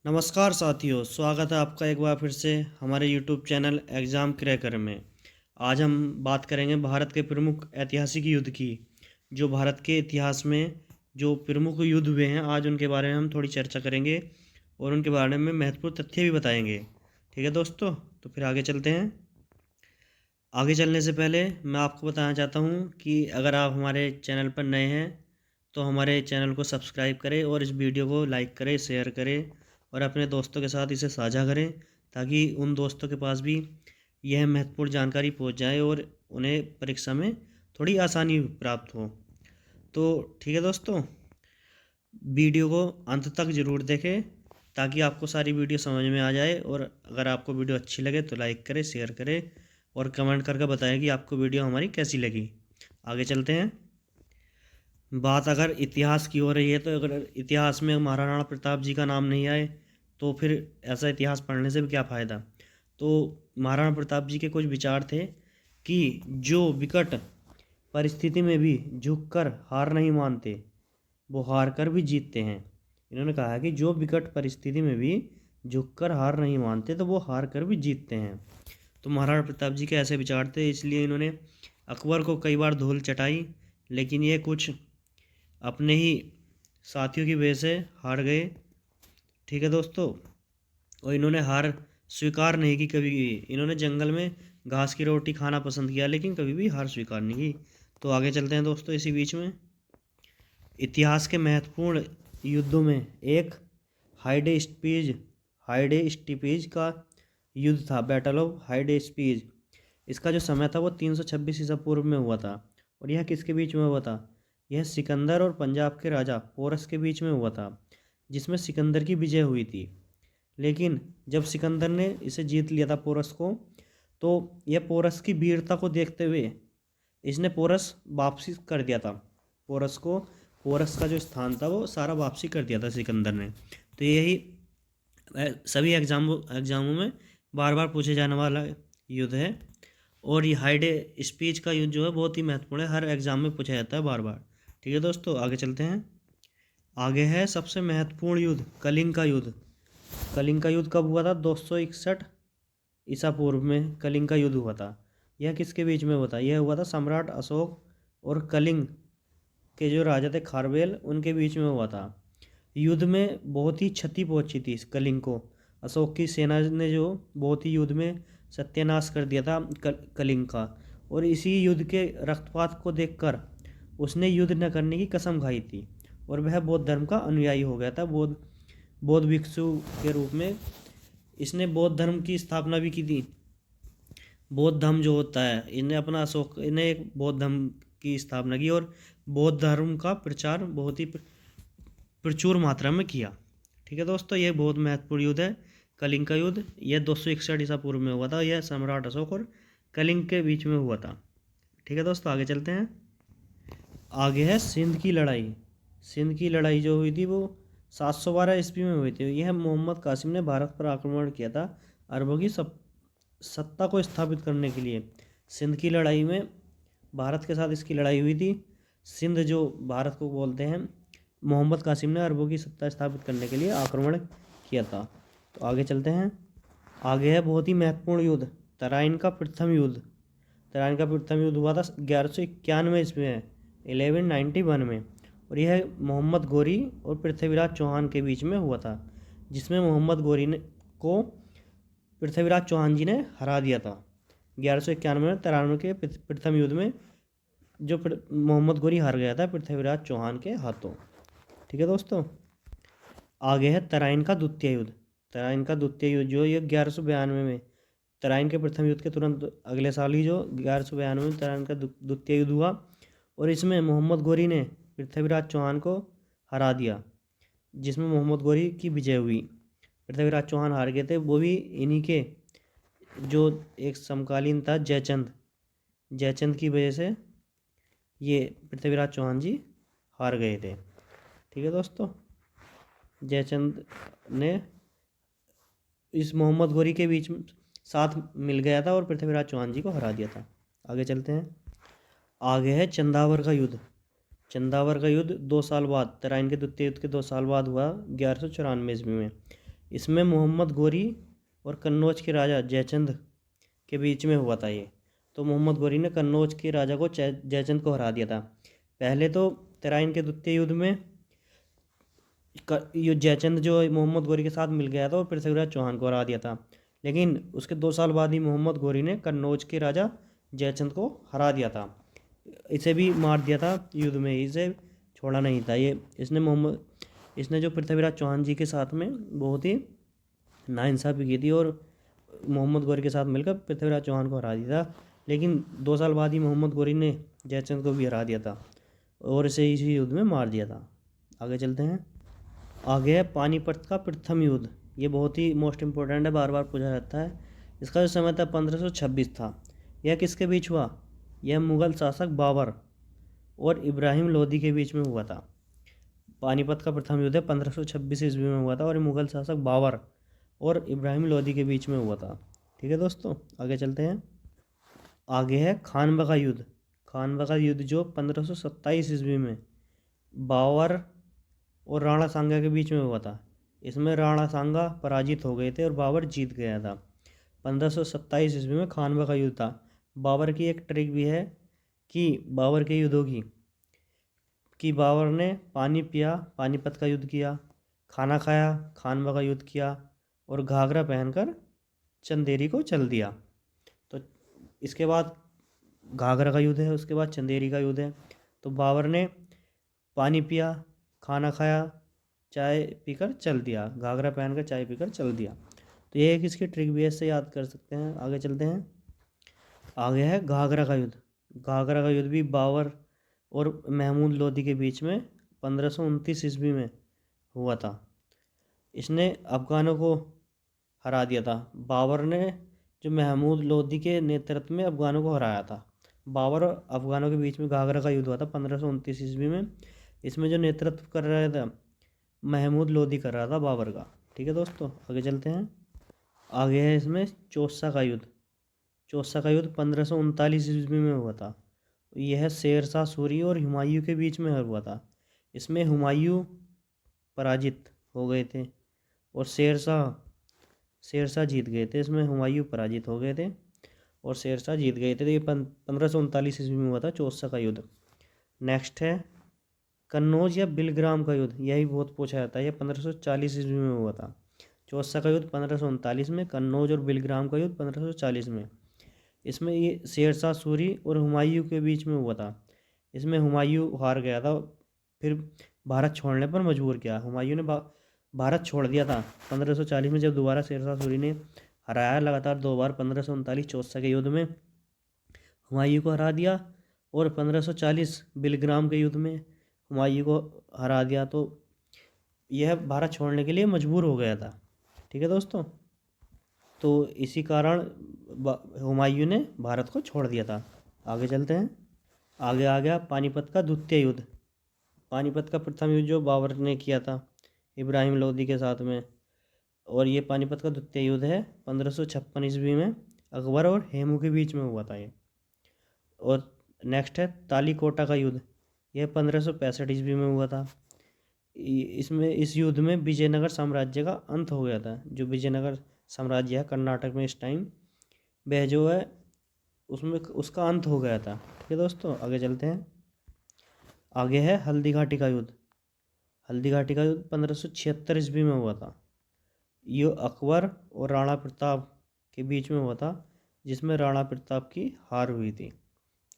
नमस्कार साथियों, स्वागत है आपका एक बार फिर से हमारे यूट्यूब चैनल एग्ज़ाम क्रैकर में। आज हम बात करेंगे भारत के प्रमुख ऐतिहासिक युद्ध की। जो भारत के इतिहास में जो प्रमुख युद्ध हुए हैं, आज उनके बारे में हम थोड़ी चर्चा करेंगे और उनके बारे में महत्वपूर्ण तथ्य भी बताएंगे। ठीक है दोस्तों, तो फिर आगे चलते हैं। आगे चलने से पहले मैं आपको बताना चाहता हूँ कि अगर आप हमारे चैनल पर नए हैं तो हमारे चैनल को सब्सक्राइब करें और इस वीडियो को लाइक करें, शेयर करें और अपने दोस्तों के साथ इसे साझा करें, ताकि उन दोस्तों के पास भी यह महत्वपूर्ण जानकारी पहुंच जाए और उन्हें परीक्षा में थोड़ी आसानी प्राप्त हो। तो ठीक है दोस्तों, वीडियो को अंत तक ज़रूर देखें ताकि आपको सारी वीडियो समझ में आ जाए। और अगर आपको वीडियो अच्छी लगे तो लाइक करें, शेयर करें और कमेंट करके बताएं कि आपको वीडियो हमारी कैसी लगी। आगे चलते हैं। बात अगर इतिहास की हो रही है तो अगर इतिहास में महाराणा प्रताप जी का नाम नहीं आए तो फिर ऐसा इतिहास पढ़ने से भी क्या फ़ायदा। तो महाराणा प्रताप जी के कुछ विचार थे कि जो विकट परिस्थिति में भी झुककर हार नहीं मानते, वो हार कर भी जीतते हैं। इन्होंने कहा है कि जो विकट परिस्थिति में भी झुककर हार नहीं मानते तो वो हार कर भी जीतते हैं। तो महाराणा प्रताप जी के ऐसे विचार थे, इसलिए इन्होंने अकबर को कई बार धूल चटाई, लेकिन ये कुछ अपने ही साथियों की वजह से हार गए। ठीक है दोस्तों, और इन्होंने हार स्वीकार नहीं की कभी भी। इन्होंने जंगल में घास की रोटी खाना पसंद किया, लेकिन कभी भी हार स्वीकार नहीं की। तो आगे चलते हैं दोस्तों। इसी बीच में इतिहास के महत्वपूर्ण युद्धों में एक हाइडे स्टीपीज का युद्ध था, बैटल ऑफ हाइडे स्पीज। इसका जो समय था वो 326 ईसा पूर्व में हुआ था। और यह किसके बीच में हुआ था? यह सिकंदर और पंजाब के राजा पोरस के बीच में हुआ था, जिसमें सिकंदर की विजय हुई थी। लेकिन जब सिकंदर ने इसे जीत लिया था पोरस को, तो यह पोरस की वीरता को देखते हुए इसने पोरस वापसी कर दिया था। पोरस का जो स्थान था वो सारा वापसी कर दिया था सिकंदर ने। तो यही सभी एग्जामों में बार बार पूछे जाने वाला युद्ध है। और ये हाइडे स्पीच का युद्ध जो है बहुत ही महत्वपूर्ण है, हर एग्जाम में पूछा जाता है बार बार। ठीक है दोस्तों, आगे चलते हैं। आगे है सबसे महत्वपूर्ण युद्ध, कलिंग का युद्ध। कलिंग का युद्ध कब हुआ था? 261 ईसा पूर्व में कलिंग का युद्ध हुआ था। यह किसके बीच में हुआ था? यह हुआ था सम्राट अशोक और कलिंग के जो राजा थे खारवेल, उनके बीच में हुआ था। युद्ध में बहुत ही क्षति पहुंची थी इस कलिंग को। अशोक की सेना ने जो बहुत ही युद्ध में सत्यानाश कर दिया था कलिंग का। और इसी युद्ध के रक्तपात को देखकर उसने युद्ध न करने की कसम खाई थी और वह बौद्ध धर्म का अनुयायी हो गया था। बौद्ध भिक्षु के रूप में इसने बौद्ध धर्म की स्थापना भी की थी। बौद्ध धर्म जो होता है, इन्हें एक बौद्ध धर्म की स्थापना की और बौद्ध धर्म का प्रचार बहुत ही प्रचुर मात्रा में किया। ठीक है दोस्तों, यह बहुत महत्वपूर्ण युद्ध है कलिंग का युद्ध। यह 261 ईसा पूर्व में हुआ था। यह सम्राट अशोक और कलिंग के बीच में हुआ था। ठीक है दोस्तों, आगे चलते हैं। आगे है सिंध की लड़ाई। सिंध की लड़ाई जो हुई थी वो 712 ईस्वी में हुई थी। यह मोहम्मद कासिम ने भारत पर आक्रमण किया था अरबों की सत्ता को स्थापित करने के लिए। सिंध की लड़ाई में भारत के साथ इसकी लड़ाई हुई थी। सिंध जो भारत को बोलते हैं, मोहम्मद कासिम ने अरबों की सत्ता स्थापित करने के लिए आक्रमण किया था। तो आगे चलते हैं। आगे है बहुत ही महत्वपूर्ण युद्ध, तराइन का प्रथम युद्ध। तराइन का प्रथम युद्ध हुआ था 1191 ईस्वी में, 1191 में। और यह मोहम्मद गोरी और पृथ्वीराज चौहान के बीच में हुआ था, जिसमें मोहम्मद गोरी को पृथ्वीराज चौहान जी ने हरा दिया था। 1191 में तराइन के प्रथम युद्ध में जो मोहम्मद गोरी हार गया था पृथ्वीराज चौहान के हाथों। ठीक है दोस्तों, आगे है तराइन का द्वितीय युद्ध। तराइन का द्वितीय युद्ध जो ये 1192 में, तराइन के प्रथम युद्ध के तुरंत अगले साल ही जो 1192 में तराइन का द्वितीय युद्ध हुआ। और इसमें मोहम्मद गोरी ने पृथ्वीराज चौहान को हरा दिया, जिसमें मोहम्मद गोरी की विजय हुई। पृथ्वीराज चौहान हार गए थे, वो भी इन्हीं के जो एक समकालीन था जयचंद की वजह से ये पृथ्वीराज चौहान जी हार गए थे। ठीक है दोस्तों, जयचंद ने इस मोहम्मद गोरी के बीच में साथ मिल गया था और पृथ्वीराज चौहान जी को हरा दिया था। आगे चलते हैं। आगे है चंदावर का युद्ध। चंदावर का युद्ध 2 साल बाद, तराइन के द्वितीय युद्ध के 2 साल बाद हुआ, 1194 ईस्वी में। इसमें मोहम्मद गोरी और कन्नौज के राजा जयचंद के बीच में हुआ था ये। तो मोहम्मद गोरी ने कन्नौज के राजा को जयचंद को हरा दिया था। पहले तो तराइन के द्वितीय युद्ध में ये जयचंद जो मोहम्मद गोरी के साथ मिल गया था और पृथ्वीराज चौहान को हरा दिया था। लेकिन उसके 2 साल बाद ही मोहम्मद गोरी ने कन्नौज के राजा जयचंद को हरा दिया था। इसे भी मार दिया था युद्ध में, इसे छोड़ा नहीं था। इसने जो पृथ्वीराज चौहान जी के साथ में बहुत ही नाइंसाफ़ी की थी और मोहम्मद गोरी के साथ मिलकर पृथ्वीराज चौहान को हरा दिया था। लेकिन 2 साल बाद ही मोहम्मद गोरी ने जयचंद को भी हरा दिया था और इसे इसी युद्ध में मार दिया था। आगे चलते हैं। आगे है पानीपत का प्रथम युद्ध। ये बहुत ही मोस्ट इम्पोर्टेंट है, बार बार पूछा जाता है। इसका जो समय था 1526 था। यह किसके बीच हुआ? यह मुग़ल शासक बाबर और इब्राहिम लोदी के बीच में हुआ था। पानीपत का प्रथम युद्ध 1526 ईस्वी में हुआ था और मुग़ल शासक बाबर और इब्राहिम लोदी के बीच में हुआ था। ठीक है दोस्तों, आगे चलते हैं। आगे है खानबका युद्ध। खानबका युद्ध जो 1527 ईस्वी में बाबर और राणा सांगा के बीच में हुआ था। इसमें राणा सांगा पराजित हो गए थे और बाबर जीत गया था। 1527 ईस्वी में खानबका युद्ध था। बाबर की एक ट्रिक भी है कि बाबर के युद्धों की बाबर ने पानी पिया, पानीपत का युद्ध किया, खाना खाया, खानबका युद्ध किया और घाघरा पहनकर चंदेरी को चल दिया। तो इसके बाद घाघरा का युद्ध है, उसके बाद चंदेरी का युद्ध है। तो बाबर ने पानी पिया, खाना खाया, चाय पीकर चल दिया, घाघरा पहनकर चाय पीकर चल दिया। तो ये एक इसकी ट्रिक भी है, इससे याद कर सकते हैं। आगे चलते हैं। आगे है घाघरा का युद्ध। घाघरा का युद्ध भी बाबर और महमूद लोदी के बीच में 1529 ईस्वी में हुआ था। इसने अफ़गानों को हरा दिया था। बाबर ने जो महमूद लोदी के नेतृत्व में अफ़गानों को हराया था। बाबर और अफ़गानों के बीच में घाघरा का युद्ध हुआ था 1529 ईस्वी में। इसमें जो नेतृत्व कर रहा था महमूद लोदी कर रहा था बाबर का। ठीक है दोस्तों, आगे चलते हैं। आगे है इसमें चौसा का युद्ध। चौसा का युद्ध 1539 ईस्वी में हुआ था। यह शेर शाह सूरी और हुमायूं के बीच में हुआ था। इसमें हुमायूं पराजित हो गए थे और शेरशाह जीत गए थे। इसमें हुमायूं पराजित हो गए थे और शेरशाह जीत गए थे। तो ये 1539 ईस्वी में हुआ था चौसा का युद्ध। नेक्स्ट है कन्नौज या बिलग्राम का युद्ध। यही बहुत पूछा जाता है। यह 1540 ईस्वी में हुआ था। चौसा का युद्ध 1539 में, कन्नौज और बिलग्राम का युद्ध 1540 में। इसमें ये शेरशाह सूरी और हुमायूं के बीच में हुआ था। इसमें हुमायूं हार गया था, फिर भारत छोड़ने पर मजबूर किया। हुमायूं ने भारत छोड़ दिया था 1540 में, जब दोबारा शेरशाह सूरी ने हराया लगातार 2 बार। 1539 चौसा के युद्ध में हुमायूं को हरा दिया और 1540 बिलग्राम के युद्ध में हुमायूं को हरा दिया। तो यह भारत छोड़ने के लिए मजबूर हो गया था। ठीक है दोस्तों, तो इसी कारण हुमायूं ने भारत को छोड़ दिया था। आगे चलते हैं। आगे आ गया पानीपत का द्वितीय युद्ध। पानीपत का प्रथम युद्ध जो बाबर ने किया था इब्राहिम लोदी के साथ में, और ये पानीपत का द्वितीय युद्ध है 1556 ईस्वी में अकबर और हेमू के बीच में हुआ था ये। और नेक्स्ट है तालीकोटा का युद्ध। यह 1565 ईस्वी में हुआ था। इस युद्ध में विजयनगर साम्राज्य का अंत हो गया था। जो विजयनगर साम्राज्य है कर्नाटक में इस टाइम, वह जो है उसमें उसका अंत हो गया था। ठीक है दोस्तों, आगे चलते हैं। आगे है हल्दी घाटी का युद्ध। हल्दी घाटी का युद्ध 1576 ईस्वी में हुआ था। ये अकबर और राणा प्रताप के बीच में हुआ था, जिसमें राणा प्रताप की हार हुई थी।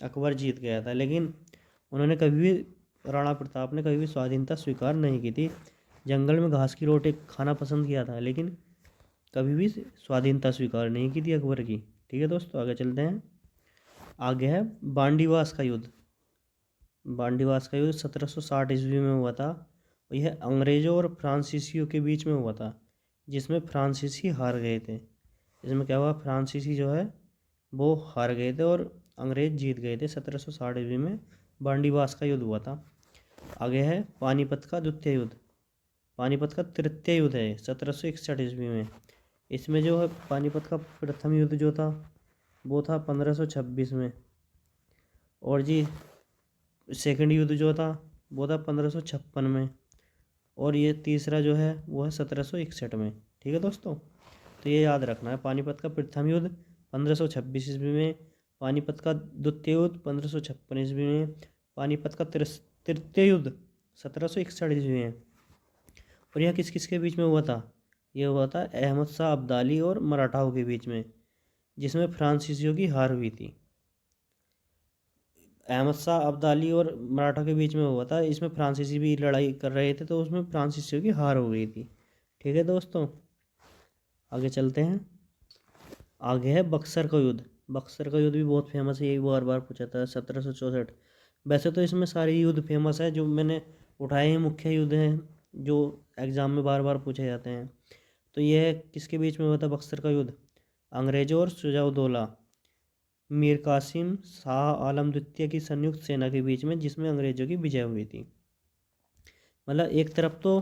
अकबर जीत गया था, लेकिन राणा प्रताप ने कभी भी स्वाधीनता स्वीकार नहीं की थी। जंगल में घास की रोटी खाना पसंद किया था, लेकिन कभी भी स्वाधीनता स्वीकार नहीं की थी अकबर की। ठीक है दोस्तों, आगे चलते हैं। आगे है बांडीवास का युद्ध। बांडीवास का युद्ध 1760 ईस्वी में हुआ था। यह अंग्रेज़ों और फ्रांसीसियों के बीच में हुआ था, जिसमें फ्रांसीसी हार गए थे। इसमें क्या हुआ, फ्रांसीसी जो है वो हार गए थे और अंग्रेज़ जीत गए थे। 1760 ईस्वी में बांडीवास का युद्ध हुआ था। आगे है पानीपत का द्वितीय युद्ध। पानीपत का तृतीय युद्ध है 1761 ईस्वी में। इसमें जो है पानीपत का प्रथम युद्ध जो था वो था 1526 में, और जी सेकंड युद्ध जो था वो था 1556 में, और ये तीसरा जो है वो है 1761 में। ठीक है दोस्तों, तो ये याद रखना है। पानीपत का प्रथम युद्ध 1526 ईस्वी में, पानीपत का द्वितीय युद्ध 1556 ईस्वी में, पानीपत का तृतीय युद्ध 1761 ईस्वी में। और यह किस किस के बीच में हुआ था? यह हुआ था अहमद शाह अब्दाली और मराठाओं के बीच में, जिसमें फ्रांसीसियों की हार हुई थी। अहमद शाह अब्दाली और मराठा के बीच में हुआ था, इसमें फ्रांसीसी भी लड़ाई कर रहे थे, तो उसमें फ्रांसीसियों की हार हो गई थी। ठीक है दोस्तों, आगे चलते हैं। आगे है बक्सर का युद्ध। बक्सर का युद्ध भी बहुत फेमस है, ये बार बार पूछा था, 1764। वैसे तो इसमें सारे युद्ध फेमस है, जो मैंने उठाए हैं मुख्य युद्ध हैं जो एग्ज़ाम में बार बार पूछे जाते हैं। तो यह किसके बीच में हुआ था बक्सर का युद्ध? अंग्रेज़ों और सुजाउद्दौला मीर कासिम शाह आलम द्वितीय की संयुक्त सेना के बीच में, जिसमें अंग्रेज़ों की विजय हुई थी। मतलब एक तरफ तो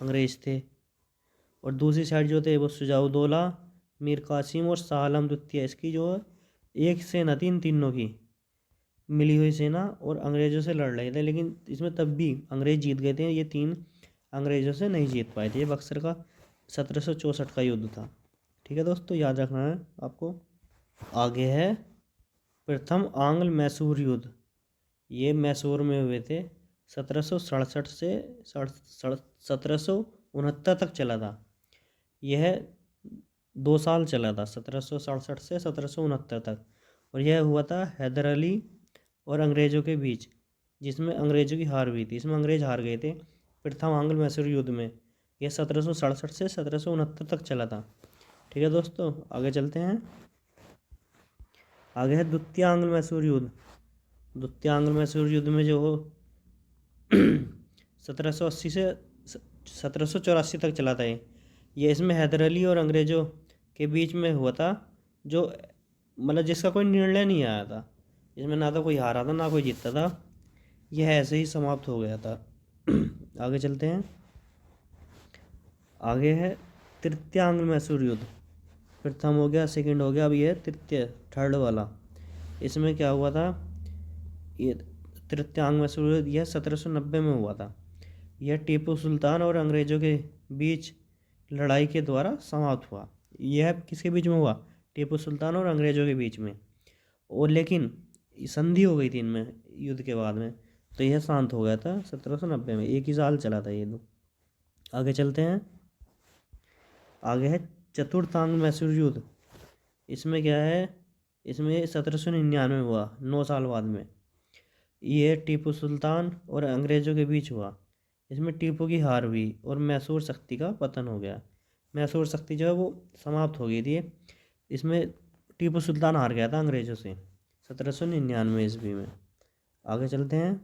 अंग्रेज़ थे और दूसरी साइड जो थे वो सुजाउद्दौला, मीर कासिम और शाह आलम द्वितीय, इसकी जो एक सेना थी, इन तीनों की मिली हुई सेना, और अंग्रेज़ों से लड़ रहे थे। लेकिन इसमें तब भी अंग्रेज़ जीत गए थे, ये तीन अंग्रेज़ों से नहीं जीत पाए थे। ये बक्सर का 1764 का युद्ध था। ठीक है दोस्तों, याद रखना है आपको। आगे है प्रथम आंग्ल मैसूर युद्ध। ये मैसूर में हुए थे, 1767 से 1769 तक चला था। यह 2 साल चला था, 1767 से 1769 तक। और यह हुआ था हैदर अली और अंग्रेज़ों के बीच, जिसमें अंग्रेज़ों की हार हुई थी। इसमें अंग्रेज़ हार गए थे प्रथम आंग्ल मैसूर युद्ध में। यह 1767 से 1769 तक चला था। ठीक है दोस्तों, आगे चलते हैं। आगे है द्वितीय आंग्ल मैसूर युद्ध। द्वितीय आंग्ल मैसूर युद्ध में जो 1780 से 1784 तक चला था ये इसमें हैदर अली और अंग्रेज़ों के बीच में हुआ था, जो मतलब जिसका कोई निर्णय नहीं आया था। इसमें ना तो कोई हारा था ना कोई जीता था, यह ऐसे ही समाप्त हो गया था। आगे चलते हैं। आगे है तृतीय आंग्ल मैसूर युद्ध। प्रथम हो गया, सेकंड हो गया, अब ये तृतीय, थर्ड वाला। इसमें क्या हुआ था? ये तृतीय आंग्ल मैसूर युद्ध यह 1790 में हुआ था। यह टीपू सुल्तान और अंग्रेज़ों के बीच लड़ाई के द्वारा समाप्त हुआ। यह किसके बीच में हुआ? टीपू सुल्तान और अंग्रेज़ों के बीच में। और लेकिन संधि हो गई थी इनमें युद्ध के बाद में, तो यह शांत हो गया था 1790 में। एक ही साल चला था ये युद्ध। आगे चलते हैं। आगे है चतुर्थ आंग्ल मैसूर युद्ध। इसमें क्या है? इसमें 1799 हुआ, 9 साल बाद में। ये टीपू सुल्तान और अंग्रेज़ों के बीच हुआ। इसमें टीपू की हार हुई और मैसूर शक्ति का पतन हो गया। मैसूर शक्ति जो है वो समाप्त हो गई थी। इसमें टीपू सुल्तान हार गया था अंग्रेज़ों से 1799 ईस्वी में। आगे चलते हैं।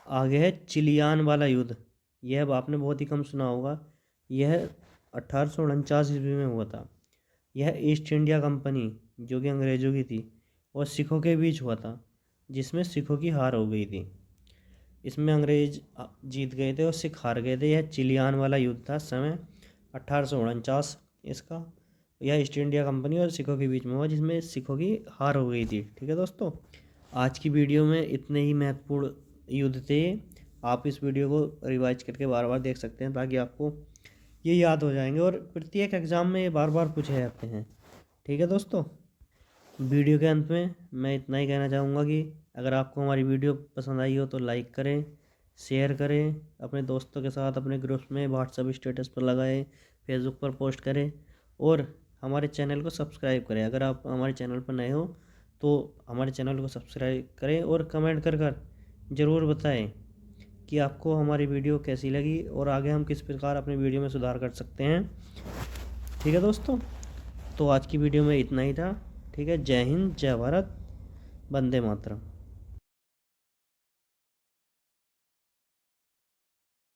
आगे है चिलियान वाला युद्ध। यह अब आपने बहुत ही कम सुना होगा। यह 1849 ईस्वी में हुआ था। यह ईस्ट इंडिया कंपनी जो कि अंग्रेज़ों की थी और सिखों के बीच हुआ था, जिसमें सिखों की हार हो गई थी। इसमें अंग्रेज जीत गए थे और सिख हार गए थे। यह चिलियान वाला युद्ध था। समय 1849 इसका। यह ईस्ट इंडिया कंपनी और सिखों के बीच में हुआ, जिसमें सिखों की हार हो गई थी। ठीक है दोस्तों, आज की वीडियो में इतने ही महत्वपूर्ण युद्ध थे। आप इस वीडियो को रिवाइज करके बार बार देख सकते हैं, ताकि आपको ये याद हो जाएंगे और प्रत्येक एग्ज़ाम में ये बार बार पूछे जाते हैं। ठीक है दोस्तों, वीडियो के अंत में मैं इतना ही कहना चाहूँगा कि अगर आपको हमारी वीडियो पसंद आई हो तो लाइक करें, शेयर करें अपने दोस्तों के साथ, अपने ग्रुप्स में, व्हाट्सएप स्टेटस पर लगाएं, फेसबुक पर पोस्ट करें और हमारे चैनल को सब्सक्राइब करें। अगर आप हमारे चैनल पर नए हो तो हमारे चैनल को सब्सक्राइब करें और कमेंट कर ज़रूर बताएं कि आपको हमारी वीडियो कैसी लगी और आगे हम किस प्रकार अपनी वीडियो में सुधार कर सकते हैं। ठीक है दोस्तों, तो आज की वीडियो में इतना ही था। ठीक है, जय हिंद, जय भारत, वंदे मातरम।